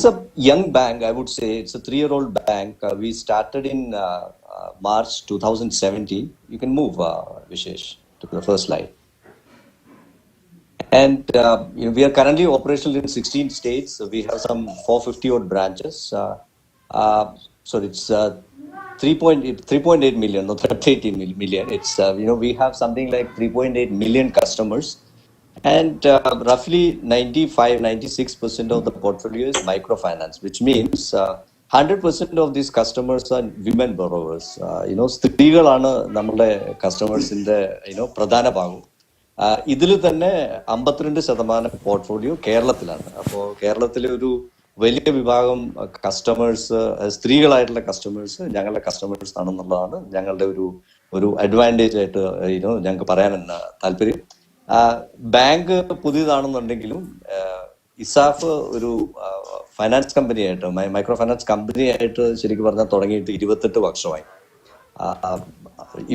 it's a young bank, I would say. It's a 3-year-old bank. We started in March 2017. You can move, Vishesh, to the first slide. And we are currently operational in 16 states. So we have some 450 odd branches. So it's 3.8 million, not 38 million. It's we have something like 3.8 million customers, and roughly 96% of the portfolio is microfinance, which means 100% of these customers are women borrowers. സ്ത്രീകളാണ് നമ്മുടെ കസ്റ്റമേഴ്സിന്റെ പ്രധാന ഭാഗം. ഇതിൽ തന്നെ 52% portfolio കേരളത്തിലാണ്. അപ്പോൾ കേരളത്തിലെ ഒരു വലിയ വിഭാഗം കസ്റ്റമേഴ്സ് സ്ത്രീകളായിട്ടുള്ള കസ്റ്റമേഴ്സ് ഞങ്ങളുടെ കസ്റ്റമേഴ്സ് ആണെന്നുള്ളതാണ് ഞങ്ങളുടെ ഒരു അഡ്വാൻറ്റേജ് ആയിട്ട് ഞങ്ങൾക്ക് പറയാൻ താല്പര്യം. ബാങ്ക് പുതിയതാണെന്നുണ്ടെങ്കിലും ഇസാഫ് ഒരു ഫൈനാൻസ് കമ്പനിയായിട്ട് മൈക്രോ ഫൈനാൻസ് കമ്പനിയായിട്ട് ശരിക്കും പറഞ്ഞാൽ തുടങ്ങിയിട്ട് 28 വർഷമായി.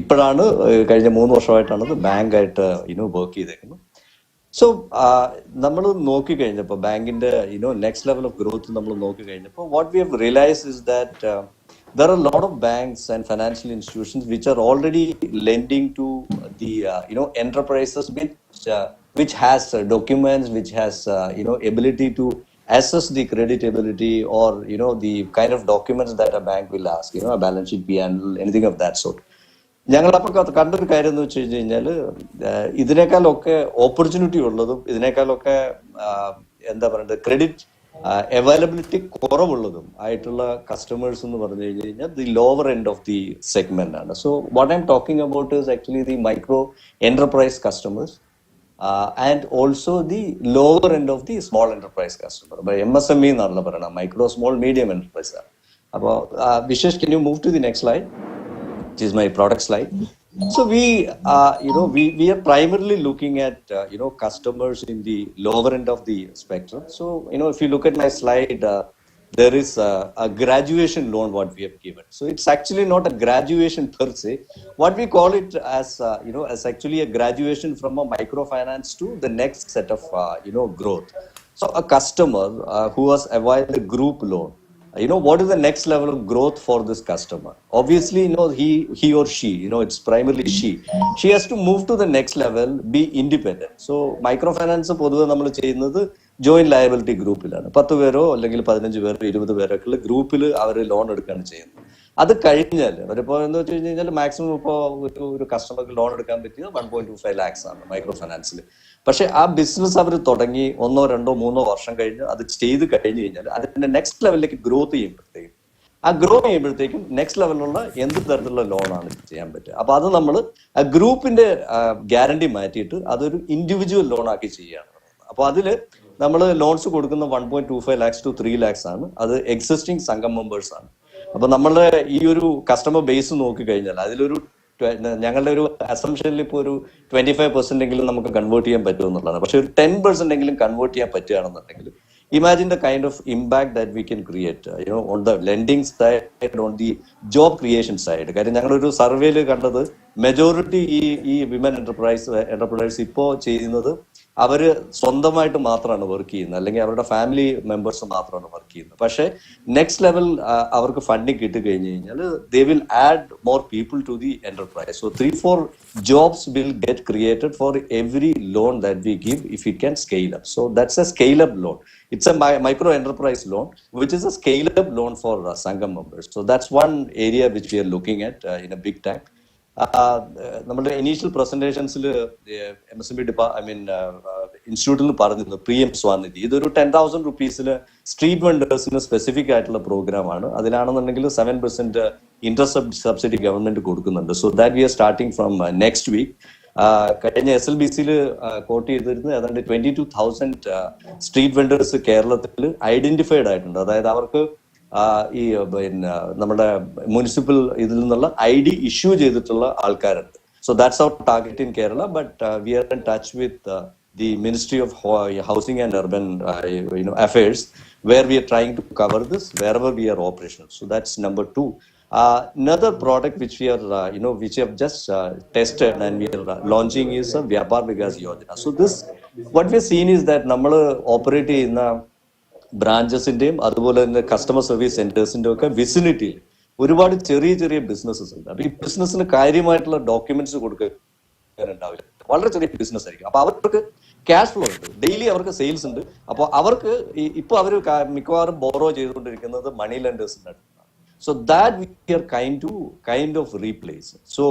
ഇപ്പോഴാണ് കഴിഞ്ഞ 3 വർഷമായിട്ടാണ് ഇത് ബാങ്കായിട്ട് വർക്ക് ചെയ്തേക്കുന്നത്. സോ നമ്മൾ നോക്കിക്കഴിഞ്ഞപ്പോൾ ബാങ്കിന്റെ നെക്സ്റ്റ് ലെവൽ ഓഫ് ഗ്രോത്ത് നമ്മൾ നോക്കിക്കഴിഞ്ഞപ്പോൾ what we have realise is that there are a lot of banks and financial institutions which are already lending to the enterprises which has documents, which has ability to assess the creditability or the kind of documents that a bank will ask, a balance sheet, P&L, anything of that sort. ഞങ്ങളപ്പോൾ കണ്ടൊരു കാര്യം എന്ന് വെച്ച് കഴിഞ്ഞ് കഴിഞ്ഞാൽ ഇതിനേക്കാളൊക്കെ opportunity ഉള്ളതും ഇതിനേക്കാളൊക്കെ എന്താ പറയുന്നത് ക്രെഡിറ്റ് അവൈലബിലിറ്റി കുറവുള്ളതും ആയിട്ടുള്ള കസ്റ്റമേഴ്സ് എന്ന് പറഞ്ഞു കഴിഞ്ഞു കഴിഞ്ഞാൽ the lower end of the segment ആണ്. So what I'm talking about is actually the micro enterprise customers and also the lower end of the small enterprise customer. MSME എന്നാണല്ലോ പറയണം, micro small medium enterprise ആണ്. അപ്പോൾ വിശേഷ്, can you move to the next slide, which is my product slide. So we are primarily looking at customers in the lower end of the spectrum. So if you look at my slide, there is a graduation loan what we have given. So it's actually not a graduation per se. What we call it as as actually a graduation from a microfinance to the next set of growth. So a customer who has availed a group loan, what is the next level of growth for this customer? Obviously, he or she, it's primarily she has to move to the next level, be independent. So microfinance പൊതുവെ നമ്മൾ ചെയ്യുന്നത് joint liability ഗ്രൂപ്പിലാണ്. 10 പേരോ അല്ലെങ്കിൽ 15 പേരോ 20 പേരൊക്കെ ഗ്രൂപ്പിൽ അവർ loan എടുക്കുകയാണ് ചെയ്യുന്നത്. അത് കഴിഞ്ഞാൽ അവരിപ്പോൾ എന്ന് വെച്ച് കഴിഞ്ഞ് കഴിഞ്ഞാൽ മാക്സിമം ഇപ്പോൾ ഒരു കസ്റ്റമർക്ക് ലോൺ എടുക്കാൻ പറ്റിയത് 1.25 lakhs ആണ് മൈക്രോ ഫൈനാൻസിൽ. പക്ഷെ ആ ബിസിനസ് അവർ തുടങ്ങി 1, 2, 3 വർഷം കഴിഞ്ഞ് അത് ചെയ്ത് കഴിഞ്ഞ് കഴിഞ്ഞാൽ അതിന്റെ നെക്സ്റ്റ് ലെവലിലേക്ക് ഗ്രോത്ത് ചെയ്യുമ്പോഴത്തേക്കും നെക്സ്റ്റ് ലെവലിലുള്ള എന്ത് തരത്തിലുള്ള ലോണാണ് ചെയ്യാൻ പറ്റുക. അപ്പൊ അത് നമ്മൾ ഗ്രൂപ്പിന്റെ ഗ്യാരണ്ടി മാറ്റിയിട്ട് അതൊരു ഇൻഡിവിജ്വൽ ലോൺ ആക്കി ചെയ്യുകയാണ്. അപ്പൊ അതില് നമ്മൾ ലോൺസ് കൊടുക്കുന്ന 1.25 lakhs to 3 lakhs ആണ്. അത് എക്സിസ്റ്റിംഗ് സംഘം മെമ്പേഴ്സ് ആണ്. അപ്പൊ നമ്മളുടെ ഈ ഒരു കസ്റ്റമർ ബേസ് നോക്കിക്കഴിഞ്ഞാൽ അതിലൊരു ഞങ്ങളുടെ ഒരു അസംഷനിൽ ഇപ്പോൾ ഒരു 25% എങ്കിലും നമുക്ക് കൺവേർട്ട് ചെയ്യാൻ പറ്റുമെന്നുള്ളതാണ്. പക്ഷെ ഒരു 10% എങ്കിലും കൺവേർട്ട് ചെയ്യാൻ പറ്റുകയാണെന്നുണ്ടെങ്കിൽ imagine the kind of impact that we can create on the lending side, on the job creation side. കാര്യം ഞങ്ങളൊരു സർവേയിൽ കണ്ടത് മെജോറിറ്റി ഈ വിമൻ എന്റർപ്രൈസ് ഇപ്പോൾ ചെയ്യുന്നത് അവര് സ്വന്തമായിട്ട് മാത്രമാണ് വർക്ക് ചെയ്യുന്നത്, അല്ലെങ്കിൽ അവരുടെ ഫാമിലി മെമ്പേഴ്സ് മാത്രമാണ് വർക്ക് ചെയ്യുന്നത്. പക്ഷെ നെക്സ്റ്റ് ലെവൽ അവർക്ക് ഫണ്ടിങ് കിട്ടി കഴിഞ്ഞു കഴിഞ്ഞാൽ they will add more people to the enterprise. So 3-4 jobs will get created for every loan that we give if it can scale up. So that's a scale up loan. It's a micro enterprise loan, which is a scale up loan for Sangam members. So that's one area which we are looking at in a big time. നമ്മുടെ initial പ്രസന്റേഷൻസിൽ MSME ഇൻസ്റ്റിറ്റ്യൂട്ടിൽ നിന്ന് പറഞ്ഞിരുന്നു PM Svanidhi. ഇതൊരു 10,000 rupees street വെണ്ടേഴ്സിന് specific ആയിട്ടുള്ള പ്രോഗ്രാമാണ്. അതിലാണെന്നുണ്ടെങ്കിൽ 7% interest subsidy government കൊടുക്കുന്നുണ്ട്. So that we are starting from next week. കഴിഞ്ഞ SLBCയിൽ കോട്ട് ചെയ്തിരുന്നത് ഏതാണ്ട് 22,000 സ്ട്രീറ്റ് വെണ്ടേഴ്സ് കേരളത്തിൽ ഐഡന്റിഫൈഡ് ആയിട്ടുണ്ട്. അതായത് അവർക്ക് ഈ നമ്മുടെ മുനിസിപ്പൽ ഇതിൽ നിന്നുള്ള ID ഇഷ്യൂ ചെയ്തിട്ടുള്ള ആൾക്കാരുണ്ട്. സോ ദാറ്റ്സ് അവർ target in Kerala. But we are in touch with the Ministry of Housing and Urban Affairs, where we are trying to cover this wherever we are operational. So that's number 2. Another product which we are which we have just tested and we are launching is a Vyapar Vikas Yojana. So this what we have seen is that നമ്മൾ operate ചെയ്യുന്ന ബ്രാഞ്ചസിന്റെയും അതുപോലെ തന്നെ customer service സെന്റേഴ്സിന്റെ ഒക്കെ വിസിനിറ്റിയിൽ ഒരുപാട് ചെറിയ ചെറിയ businesses ഉണ്ട്. അപ്പൊ ഈ ബിസിനസ്സിന് കാര്യമായിട്ടുള്ള ഡോക്യുമെന്റ്സ് കൊടുക്കാനുണ്ടാവില്ല, വളരെ ചെറിയ ബിസിനസ് ആയിരിക്കും. അപ്പൊ അവർക്ക് ക്യാഷ് ഫ്ലോ ഉണ്ട്, ഡെയിലി അവർക്ക് സെയിൽസ് ഉണ്ട്. അപ്പോൾ അവർക്ക് ഇപ്പൊ അവർ മിക്കവാറും ബോറോ ചെയ്തുകൊണ്ടിരിക്കുന്നത് മണി ലെൻഡേഴ്സിന്റെ അടുത്താണ്. So that we are kind of replace. So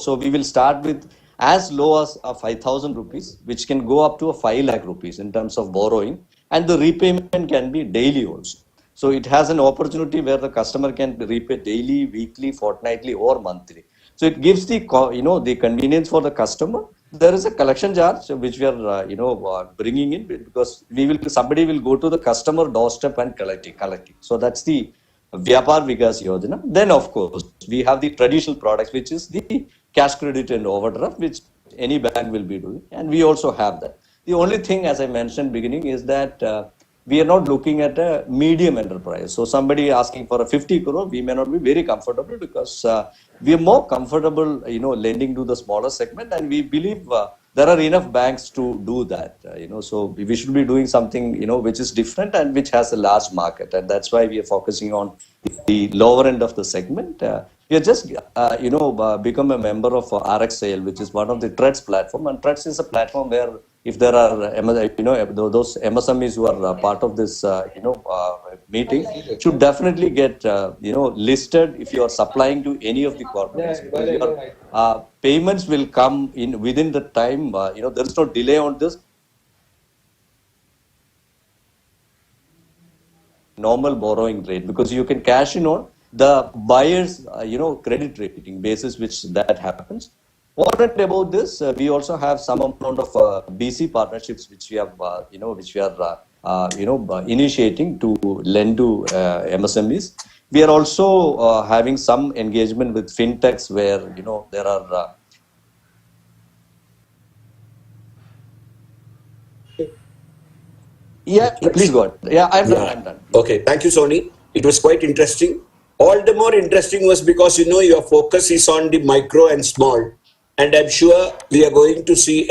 so we will start with as low as 5,000 rupees, which can go up to a 5 lakh rupees in terms of borrowing, and the repayment can be daily also. So it has an opportunity where the customer can repay daily, weekly, fortnightly, or monthly. So it gives the the convenience for the customer. There is a collection charge which we are bringing in, because somebody will go to the customer doorstep and collecting. So that's the Vyapar Vikas Yojana. Then, of course, we have the traditional products, which is the cash credit and overdraft, which any bank will be doing, and we also have that. The only thing, as I mentioned beginning, is that we are not looking at a medium enterprise. So somebody asking for a 50 crore, we may not be very comfortable, because we are more comfortable, lending to the smaller segment, and we believe there are enough banks to do that. So we should be doing something which is different and which has a large market, and that's why we are focusing on the lower end of the segment. We are just become a member of RxSale, which is one of the Threads platform, and Threads is a platform where if there are those MSMEs who are part of this meeting should definitely get listed if you are supplying to any of the corporates, because your payments will come in within the time. There is no delay on this. Normal borrowing rate, because you can cash in on the buyer's credit rating basis, which that happens. Over and about this, we also have some amount of BC partnerships which we have which we are initiating to lend to MSMEs. We are also having some engagement with fintechs where there are please go ahead. I'm done. Okay, thank you, Sony. It was quite interesting. All the more interesting was because your focus is on the micro and small, and I'm sure we are going to see